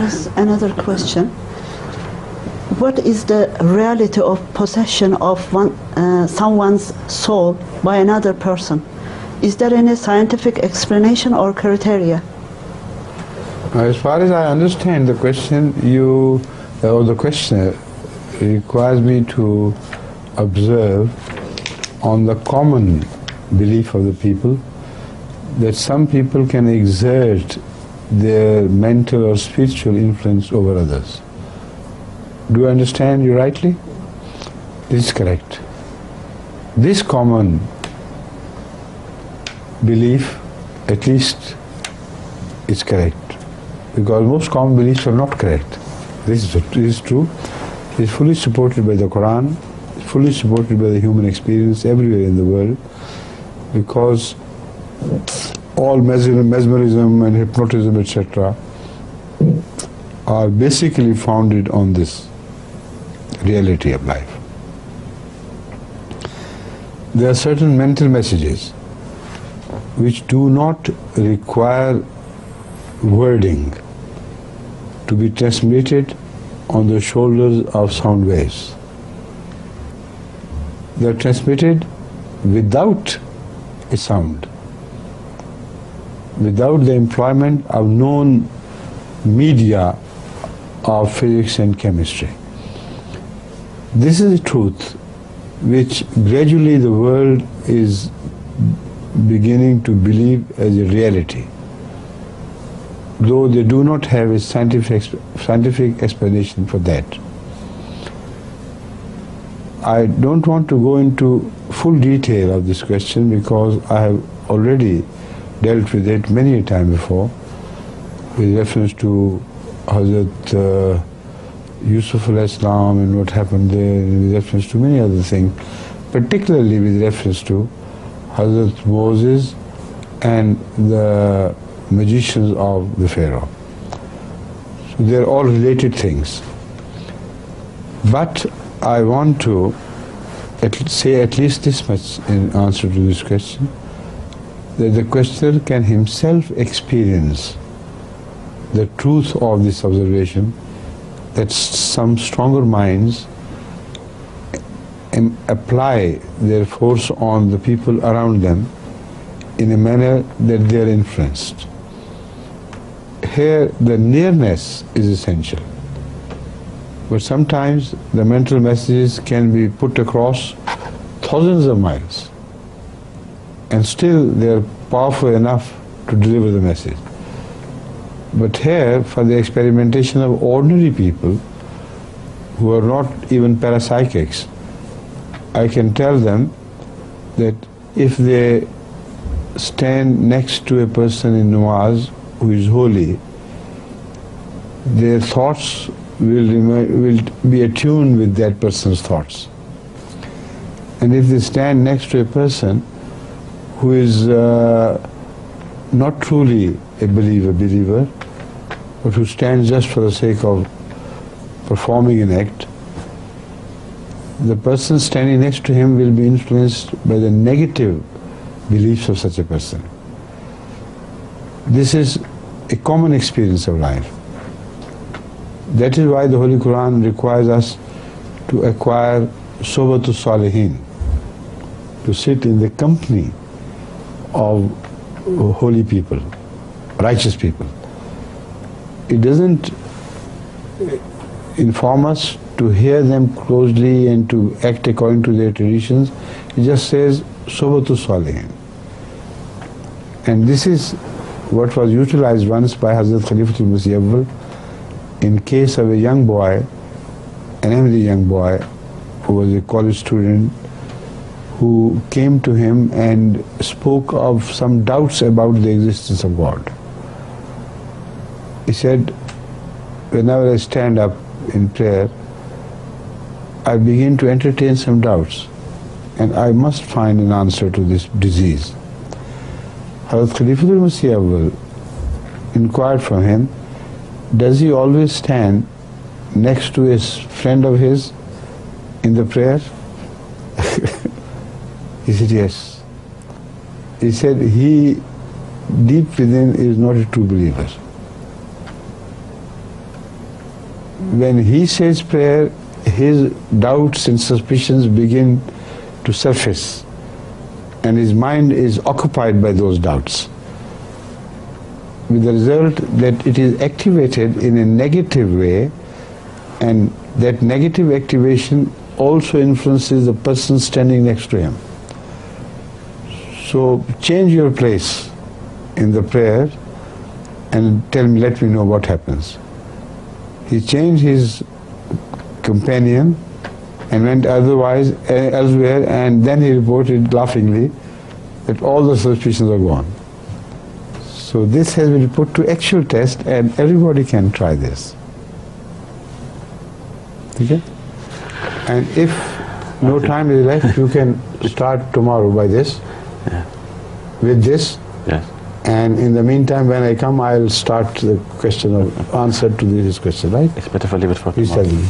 Another question. What is the reality of possession of someone's soul by another person? Is there any scientific explanation or criteria? As far as I understand the question, the questioner requires me to observe on the common belief of the people that some people can exert their mental or spiritual influence over others. Do I understand you rightly? This is correct. This common belief, at least, is correct, because most common beliefs are not correct. This is true. It is fully supported by the Quran, fully supported by the human experience everywhere in the world, because all mesmerism and hypnotism, etc., are basically founded on this reality of life. There are certain mental messages which do not require wording to be transmitted on the shoulders of sound waves. They are transmitted without a sound, without the employment of known media of physics and chemistry. This is the truth which gradually the world is beginning to believe as a reality, though they do not have a scientific explanation for that. I don't want to go into full detail of this question because I have already dealt with it many a time before, with reference to Hazrat Yusuf al-Islam and what happened there, and with reference to many other things, particularly with reference to Hazrat Moses and the magicians of the Pharaoh. So they are all related things. But I want to say at least this much in answer to this question, that the questioner can himself experience the truth of this observation, that some stronger minds apply their force on the people around them in a manner that they are influenced. Here the nearness is essential, but sometimes the mental messages can be put across thousands of miles and still they are powerful enough to deliver the message. But here, for the experimentation of ordinary people who are not even parapsychics, I can tell them that if they stand next to a person in namaz who is holy, their thoughts will be attuned with that person's thoughts. And if they stand next to a person who is not truly a believer, but who stands just for the sake of performing an act, the person standing next to him will be influenced by the negative beliefs of such a person. This is a common experience of life. That is why the Holy Quran requires us to acquire sohbatu salihin, to sit in the company of holy people, righteous people. It doesn't inform us to hear them closely and to act according to their traditions. It just says sohbatu salihin. And this is what was utilized once by Hazrat Khalifa in case of a young boy, an Ahmadi young boy who was a college student, who came to him and spoke of some doubts about the existence of God. He said, whenever I stand up in prayer, I begin to entertain some doubts and I must find an answer to this disease. Hazrat Khalifa inquired from him, does he always stand next to a friend of his in the prayer? He said, yes. He said, he deep within is not a true believer. when he says prayer, his doubts and suspicions begin to surface, and his mind is occupied by those doubts, with the result that it is activated in a negative way, and that negative activation also influences the person standing next to him. So change your place in the prayer and let me know what happens. He changed his companion and went elsewhere, and then he reported laughingly that all the suspicions are gone. So this has been put to actual test, and everybody can try this. Okay? And if no time is left, you can start tomorrow by this, with this. Yes. And in the meantime, when I come, I'll start the question of answer to this question, right? It's better if I leave it for Please tomorrow. tell me.